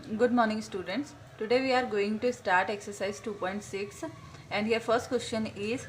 Good morning, students. Today we are going to start exercise 2.6, and here first question is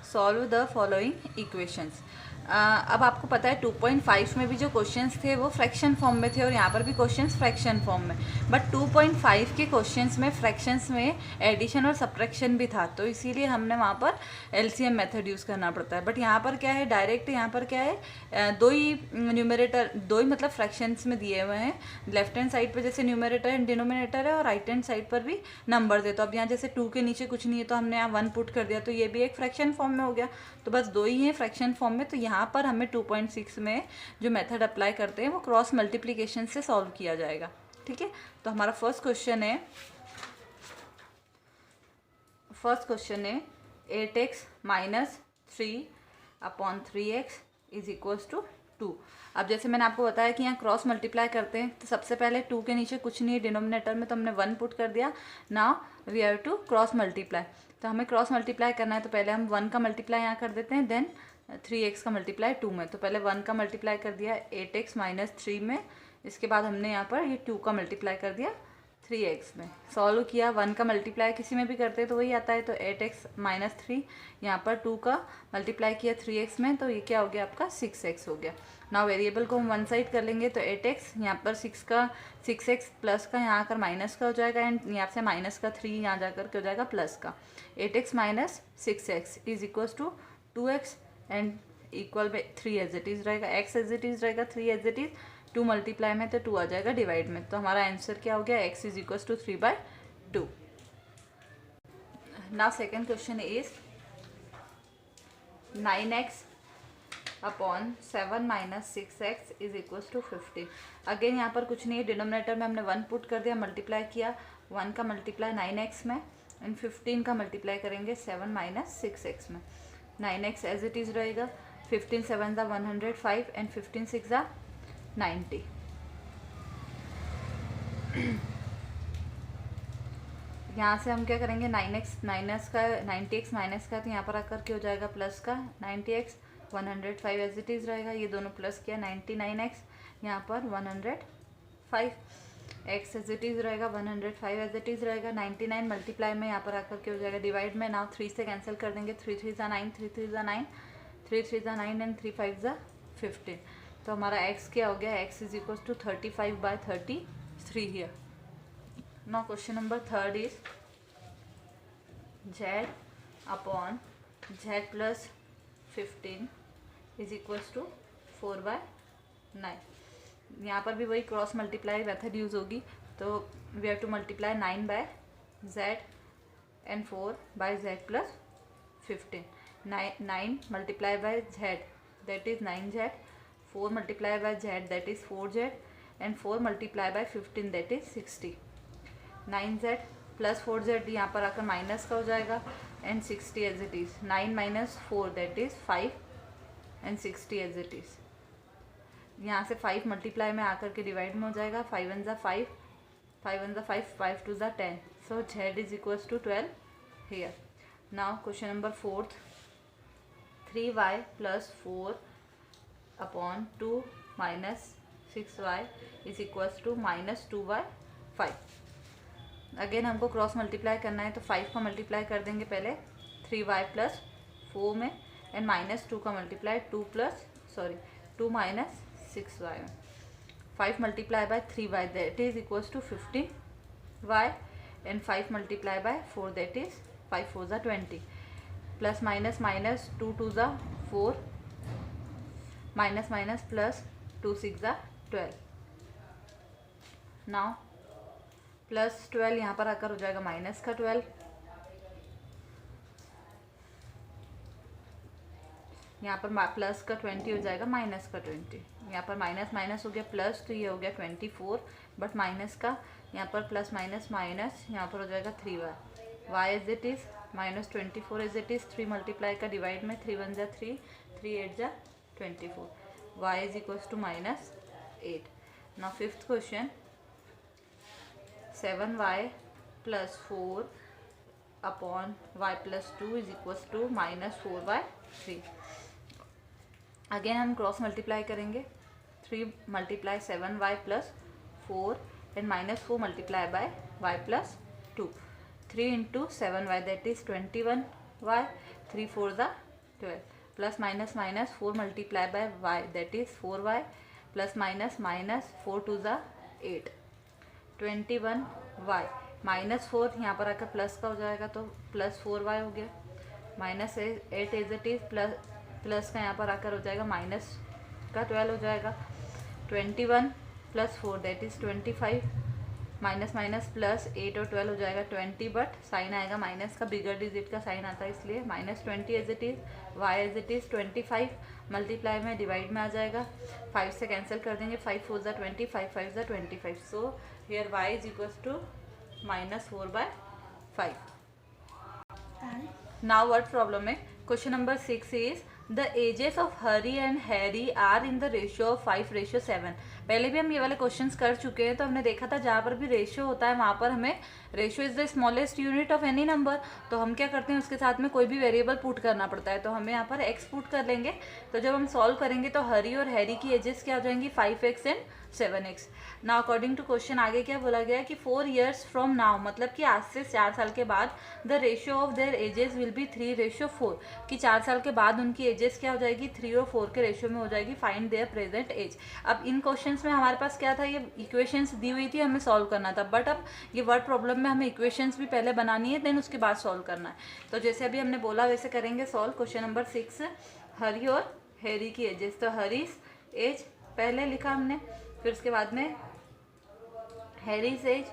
solve the following equations. अब आपको पता है 2.5 में भी जो क्वेश्चंस थे वो फ्रैक्शन फॉर्म में थे और यहाँ पर भी क्वेश्चंस फ्रैक्शन फॉर्म में, बट 2.5 के क्वेश्चंस में फ्रैक्शंस में एडिशन और सब्ट्रैक्शन भी था, तो इसीलिए हमने वहाँ पर एलसीएम मेथड यूज़ करना पड़ता है. बट यहाँ पर क्या है, डायरेक्ट यहाँ पर क्या है, दो ही न्यूमरेटर, दो ही मतलब फ्रैक्शंस में दिए हुए हैं. लेफ्ट हैंड साइड पर जैसे न्यूमरेटर एंड डिनोमिनेटर है और राइट हैंड साइड पर भी नंबर है. तो अब यहाँ जैसे 2 के नीचे कुछ नहीं है तो हमने यहाँ 1 पुट कर दिया, तो ये भी एक फ्रैक्शन फॉर्म में हो गया. तो बस दो ही हैं फ्रैक्शन फॉर्म में. तो यहाँ पर हमें 2.6 में जो मेथड अप्लाई करते हैं वो क्रॉस मल्टीप्लिकेशन से सॉल्व किया जाएगा. ठीक है, तो हमारा फर्स्ट क्वेश्चन है 8x minus 3/3x is equals to 2. अब जैसे मैंने आपको बताया कि यहाँ क्रॉस मल्टीप्लाई करते हैं, तो सबसे पहले 2 के नीचे कुछ नहीं है डिनोमिनेटर में, तो हमने 1 पुट कर दिया. Now we have to cross multiply. तो हमें क्रॉस मल्टीप्लाई करना है, तो पहले हम 1 का मल्टीप्लाई यहाँ कर देते हैं, देन 3x का मल्टीप्लाई 2 में. तो पहले 1 का मल्टीप्लाई कर दिया 8x माइनस 3 में, इसके बाद हमने यहाँ पर ये 2 का मल्टीप्लाई कर दिया 3x में. सॉल्व किया, 1 का मल्टीप्लाई किसी में भी करते हैं तो वही आता है. तो 8x माइनस 3, यहाँ पर 2 का मल्टीप्लाई किया 3x में, तो ये क्या हो गया आपका 6x हो गया. नाउ वेरिएबल को हम वन साइड कर लेंगे, तो 8x यहाँ पर 6x प्लस का यहाँ आकर माइनस का हो जाएगा, एंड यहाँ से माइनस का 3 यहाँ जाकर के हो जाएगा प्लस का. 8x minus 6x is equals to 2x and equal में 3 एज इट इज़ रहेगा, x एज इट इज़ रहेगा, 3 एज इट इज़. 2 मल्टीप्लाई में तो 2 आ जाएगा डिवाइड में. तो हमारा आंसर क्या हो गया, x is equals to 3/2. Now second question is 9x upon 7 minus 6x is equals to 15. Again यहाँ पर कुछ नहीं है, डिनोमिनेटर में हमने 1 पुट कर दिया, मल्टीप्लाई किया. 1 का मल्टीप्लाई 9x में एंड 15 का मल्टीप्लाई करेंगे 7 माइनस 6x में. 9x एज इट इज़ रहेगा, 15 7 ज़ा 105 एंड 15 6 ज़ा 90. यहाँ से हम क्या करेंगे, 9x माइनस का 90x माइनस का, तो यहाँ पर आकर के हो जाएगा प्लस का 90x, 105 एज इट इज़ रहेगा. ये दोनों प्लस किया 99x, यहाँ पर 105 x एज इट इज़ रहेगा, 105 एज इट इज़ रहेगा. 99 मल्टीप्लाई में यहाँ पर आकर के हो जाएगा डिवाइड में. नाउ 3 से कैंसिल कर देंगे, 3 3 ज़ा 9, 3 3 ज़ा 9, 3 3 ज़ा 9 एंड 3 5 ज़ा 15. तो हमारा x क्या हो गया, x is equals to 35/33 here. Now question number third is z upon z plus 15 is equals to 4/9. यहाँ पर भी वही क्रॉस मल्टीप्लाई मेथड यूज़ होगी, तो we have to multiply 9/z and 4/z plus 15. 9 multiply by z that is 9z, 4 multiply by z that is 4z, and 4 multiply by 15 that is 60. 9z plus 4z यहाँ पर आकर minus का हो जाएगा and 60 as it is. 9 minus 4 that is 5 and 60 as it is. यहाँ से 5 multiply में आकर के डिवाइड में हो जाएगा. 5 1 ज़ा 5, 5 1 ज़ा 5, 5 2 ज़ा 10. So z is equals to 12 here. Now question number fourth, 3y plus 4 upon 2 minus 6y is equals to minus 2/5. Again हमको क्रॉस मल्टीप्लाई करना है, तो 5 का मल्टीप्लाई कर देंगे पहले 3y प्लस 4 में, एंड माइनस 2 का मल्टीप्लाई 2 माइनस 6y में. 5 multiply by 3y that is equals to 15y and 5 multiply by 4 that is 5 4 ज़ा 20. प्लस माइनस माइनस 2 2 ज़ा 4, माइनस माइनस प्लस 2 6 ज़ा 12. नाउ प्लस 12 यहाँ पर आकर हो जाएगा माइनस का 12. यहाँ पर प्लस का 20 हो जाएगा माइनस का 20. यहाँ पर माइनस माइनस हो गया प्लस, तो ये हो गया 24, बट माइनस का यहाँ पर प्लस माइनस माइनस, यहाँ पर हो जाएगा 3y. y as it is minus 24 as it is. 3 multiply का डिवाइड में 3 1 ज़ा 3, 3 8 ज़ा 24. y is equals to minus 8. Now fifth question, 7y plus 4 upon y plus 2 is equals to minus 4/3. Again हम क्रॉस मल्टीप्लाई करेंगे. 3 multiply 7y plus 4 and -4 multiply by y plus 2. 3 into 7y that is 21y. 3 4 the 12. Plus minus minus 4 multiply by y that is 4y. Plus minus minus 4 to the 8. 21y. -4 यहाँ पर आकर plus का हो जाएगा तो +4y हो गया. -8 as it is plus का यहाँ पर आकर हो जाएगा माइनस का 12 हो जाएगा. 21 + 4 that is 25. Minus minus plus 8 और 12 हो जाएगा 20, बट साइन आएगा माइनस का, बिगर डिजिट का साइन आता है इसलिए -20 as it is. y as it is 25 multiply में डिवाइड में आ जाएगा. 5 से कैंसिल कर देंगे. 5 4 ज़ा 20, 5 5 ज़ा 25. So here y is equals to -4/5. Now what problem है. Question number 6 is the ages of Hari and Harry are in the ratio of 5:7. पहले भी हम ये वाले क्वेश्चंस कर चुके हैं, तो हमने देखा था जहाँ पर भी रेशियो होता है वहाँ पर हमें ratio is the smallest unit of any number, तो हम क्या करते हैं उसके साथ में कोई भी वेरिएबल पुट करना पड़ता है. तो हमें यहाँ पर एक्स पुट कर लेंगे. तो जब हम सॉल्व करेंगे तो हरी और हैरी की एजेस क्या हो जाएंगी 5x and 7x. Now according to question आगे क्या बोला गया है कि 4 years फ्रॉम नाउ, मतलब कि आज से 4 साल के बाद the ratio of their edges will be 3:4, कि 4 साल के बाद उनकी एजेस क्या हो जाएगी 3 और 4 के रेशियो में हो जाएगी. Find their present age. अब इन क्वेश्चंस में हमारे पास क्या था, ये इक्वेशंस दी हुई थी, हमें सॉल्व करना था. बट अब ये वर्ड प्रॉब्लम में हमें इक्वेशंस भी पहले बनानी है, देन उसके बाद सॉल्व करना है. तो जैसे अभी हमने बोला वैसे करेंगे सॉल्व. क्वेश्चन नंबर 6 हरी और हैरी की एजेस. तो हरीज एज पहले लिखा हमने, फिर उसके बाद में हैरीज एज,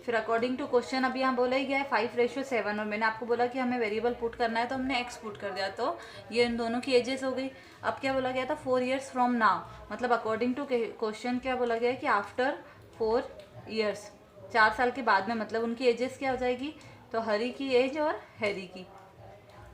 फिर अकॉर्डिंग टू क्वेश्चन अभी यहाँ बोला ही गया है 5:7, और मैंने आपको बोला कि हमें वेरिएबल पुट करना है तो हमने एक्स पुट कर दिया. तो ये इन दोनों की एजेस हो गई. अब क्या बोला गया था 4 years फ्रॉम नाउ, मतलब अकॉर्डिंग टू क्वेश्चन क्या बोला गया है कि आफ्टर 4 years, 4 साल के बाद में, मतलब उनकी एजेस क्या हो जाएगी. तो हरी की एज और हैरी की,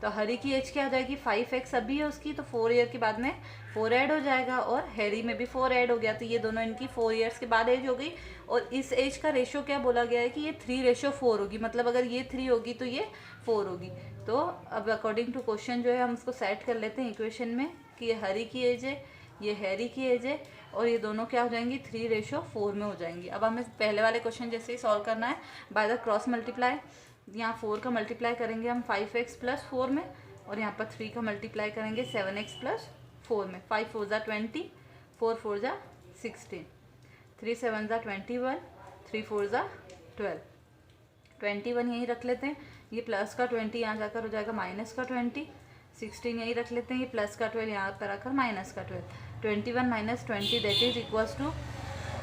तो हरी की एज क्या हो जाएगी 5x अभी है उसकी, तो 4 year के बाद में 4 ऐड हो जाएगा, और हैरी में भी 4 ऐड हो गया. तो ये दोनों इनकी 4 years के बाद एज हो गई. और इस एज का रेशियो क्या बोला गया है कि ये 3:4 होगी, मतलब अगर ये 3 होगी तो ये 4 होगी. तो अब अकॉर्डिंग टू क्वेश्चन जो है हम उसको सेट कर लेते हैं इक्वेशन में कि ये हरी की एज है, ये हैरी की एज है, और ये दोनों क्या हो जाएंगी 3:4 में हो जाएंगी. अब हमें पहले वाले क्वेश्चन जैसे ही सॉल्व करना है बाय द क्रॉस मल्टीप्लाई. यहाँ 4 का मल्टीप्लाई करेंगे हम 5x + 4 में, और यहाँ पर 3 का मल्टीप्लाई करेंगे 7x + 4 में. 5 4 ज़ा 20, 4 4 ज़ा 16, 3 7 ज़ा 21, 3 4 ज़ा 12. 21 यहीं रख लेते हैं, ये प्लस का 20 यहाँ जाकर हो जाएगा माइनस का 20. 16 यहीं रख लेते हैं, ये प्लस का 12 यहाँ पर आकर माइनस का 12. 21 - 20 that is equals to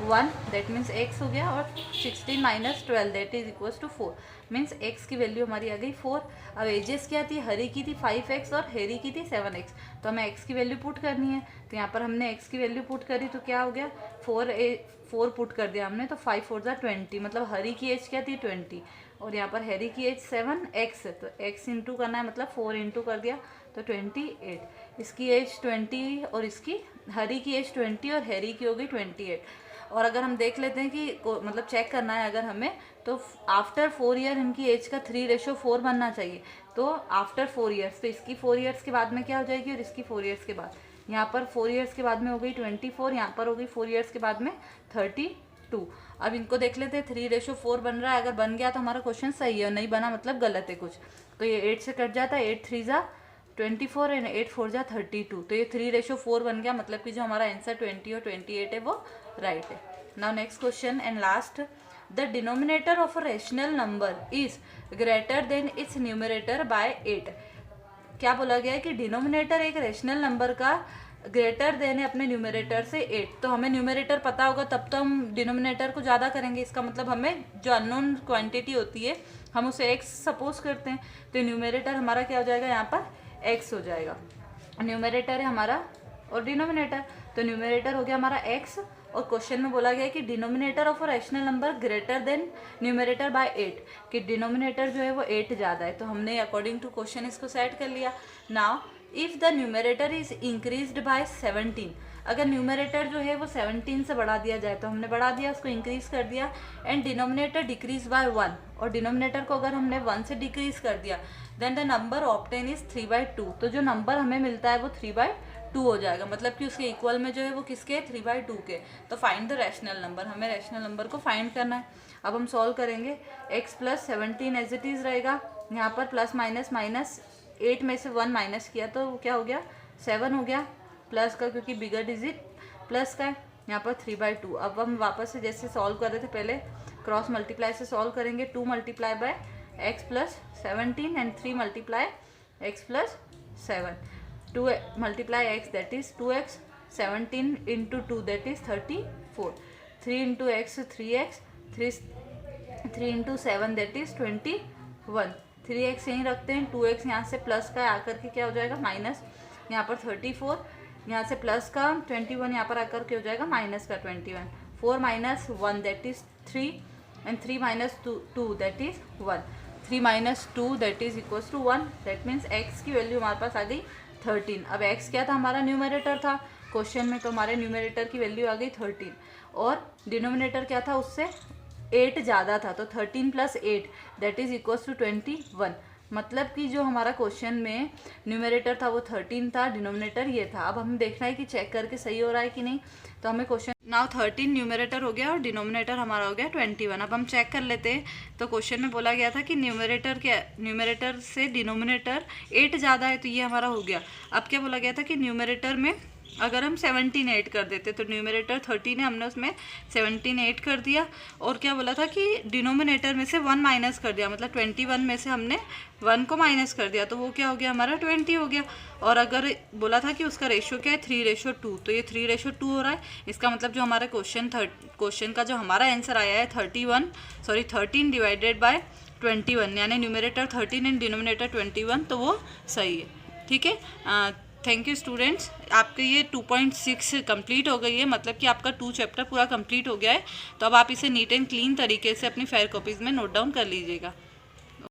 1, that means x हो गया, और 16 - 12 that is equals to 4, means x की वैल्यू हमारी आ गई 4. अब एजेस क्या थी, हरी की थी 5x और हैरी की थी 7x, तो हमें x की वैल्यू पुट करनी है. तो यहाँ पर हमने x की वैल्यू पुट करी तो क्या हो गया 4 पुट कर दिया हमने, तो 5 4 ज़ा 20, मतलब हरी की एज क्या थी 20, और यहाँ पर हैरी की एज 7x है, तो x इंटू करना है, मतलब 4 इंटू कर दिया तो 28. इसकी एज 20 और इसकी हरी की एज 20 और हैरी की हो गई 28. और अगर हम देख लेते हैं कि मतलब चेक करना है अगर हमें, तो आफ्टर 4 year इनकी एज का 3:4 बनना चाहिए. तो आफ्टर 4 years, तो इसकी 4 years के बाद में क्या हो जाएगी, और इसकी 4 years के बाद, यहाँ पर 4 years के बाद में हो गई 24, यहाँ पर हो गई 4 years के बाद में 32. अब इनको देख लेते हैं 3:4 बन रहा है, अगर बन गया तो हमारा क्वेश्चन सही है, और नहीं बना मतलब गलत है कुछ. तो ये 8 से कट जाता है, 8 3 ज़ा 24 एंड 8 4 ज़ा 32, तो ये 3:4 बन गया, मतलब कि जो हमारा आंसर 20 और 28 है वो राइट है. Now next question and last. The denominator of a rational number is greater than it's numerator bye 8. क्या बोला गया है कि डिनोमिनेटर एक रेशनल नंबर का ग्रेटर देन है अपने न्यूमरेटर से 8. तो हमें न्यूमरेटर पता होगा तब तो हम डिनोमिनेटर को ज़्यादा करेंगे. इसका मतलब हमें जो अननोन क्वांटिटी होती है हम उसे x सपोज करते हैं, तो न्यूमरेटर हमारा क्या हो जाएगा यहाँ पर x हो जाएगा. न्यूमरेटर है हमारा और डिनोमिनेटर, तो न्यूमरेटर हो गया हमारा x, और क्वेश्चन में बोला गया है कि denominator of a rational number greater than numerator bye 8, कि डिनोमिनेटर जो है वो 8 ज़्यादा है. तो हमने अकॉर्डिंग टू क्वेश्चन इसको सेट कर लिया. Now if the numerator is increased by 17, अगर न्यूमरेटर जो है वो 17 से बढ़ा दिया जाए, तो हमने बढ़ा दिया, उसको इंक्रीज कर दिया, एंड डिनोमिनेटर डिक्रीज बाय 1, और डिनोमिनेटर को अगर हमने 1 से डिक्रीज कर दिया, then the number obtain is 3/2, तो जो नंबर हमें मिलता है वो 3/2 2 हो जाएगा, मतलब कि उसके इक्वल में जो है वो किसके 3/2 के। तो फाइंड द रैशनल नंबर, हमें रैशनल नंबर को फाइंड करना है। अब हम सॉल्व करेंगे। x + 17 एज इट इज़ रहेगा, यहाँ पर प्लस माइनस माइनस 8 में से 1 माइनस किया तो क्या हो गया 7 हो गया, प्लस का क्योंकि बिगर डिजिट प्लस का है, यहाँ पर 3/2। अब हम वापस से जैसे सॉल्व कर रहे थे पहले क्रॉस मल्टीप्लाई से सॉल्व करेंगे। 2 × x + 17 and 3 × x + 7। 2 × x that is 2x, 17 × 2 that is 34, 3 × x 3x, 3 × 7 that is 21। 3x यहीं रखते हैं, 2x यहाँ से प्लस का आकर के क्या हो जाएगा माइनस, यहाँ पर 34, यहाँ से प्लस का 21 यहाँ पर आकर के हो जाएगा माइनस का 21। 4 - 1 that is 3 and 3 - 2 that is 1। 3 - 2 that is equals to 1, that means x की वैल्यू हमारे पास आ गई 13। अब x क्या था हमारा न्यूमरेटर था क्वेश्चन में, तो हमारे न्यूमरेटर की वैल्यू आ गई 13 और डिनोमिनेटर क्या था उससे 8 ज़्यादा था, तो 13 + 8 दैट इज इक्वल्स टू 21। मतलब कि जो हमारा क्वेश्चन में न्यूमरेटर था वो 13 था, डिनोमिनेटर ये था। अब हमें देखना है कि चेक करके सही हो रहा है कि नहीं। तो हमें क्वेश्चन नाउ 13 न्यूमरेटर हो गया और डिनोमिनेटर हमारा हो गया 21। अब हम चेक कर लेते हैं। तो क्वेश्चन में बोला गया था कि न्यूमरेटर से डिनोमिनेटर 8 ज़्यादा है, तो ये हमारा हो गया। अब क्या बोला गया था कि न्यूमरेटर में अगर हम 17 ऐड कर देते तो न्यूमरेटर 13 है, हमने उसमें 17 ऐड कर दिया। और क्या बोला था कि डिनोमिनेटर में से 1 माइनस कर दिया, मतलब 21 में से हमने 1 को माइनस कर दिया, तो वो क्या हो गया हमारा 20 हो गया। और अगर बोला था कि उसका रेशो क्या है 3:2, तो ये 3:2 हो रहा है। इसका मतलब जो हमारा क्वेश्चन का जो हमारा आंसर आया है 13 / 21, यानी न्यूमरेटर 13 एंड डिनोमिनेटर 21, तो वो सही है। ठीक है, थैंक यू स्टूडेंट्स। आपके ये 2.6 कंप्लीट हो गई है, मतलब कि आपका 2 चैप्टर पूरा कंप्लीट हो गया है। तो अब आप इसे नीट एंड क्लीन तरीके से अपनी फेयर कॉपीज़ में नोट डाउन कर लीजिएगा।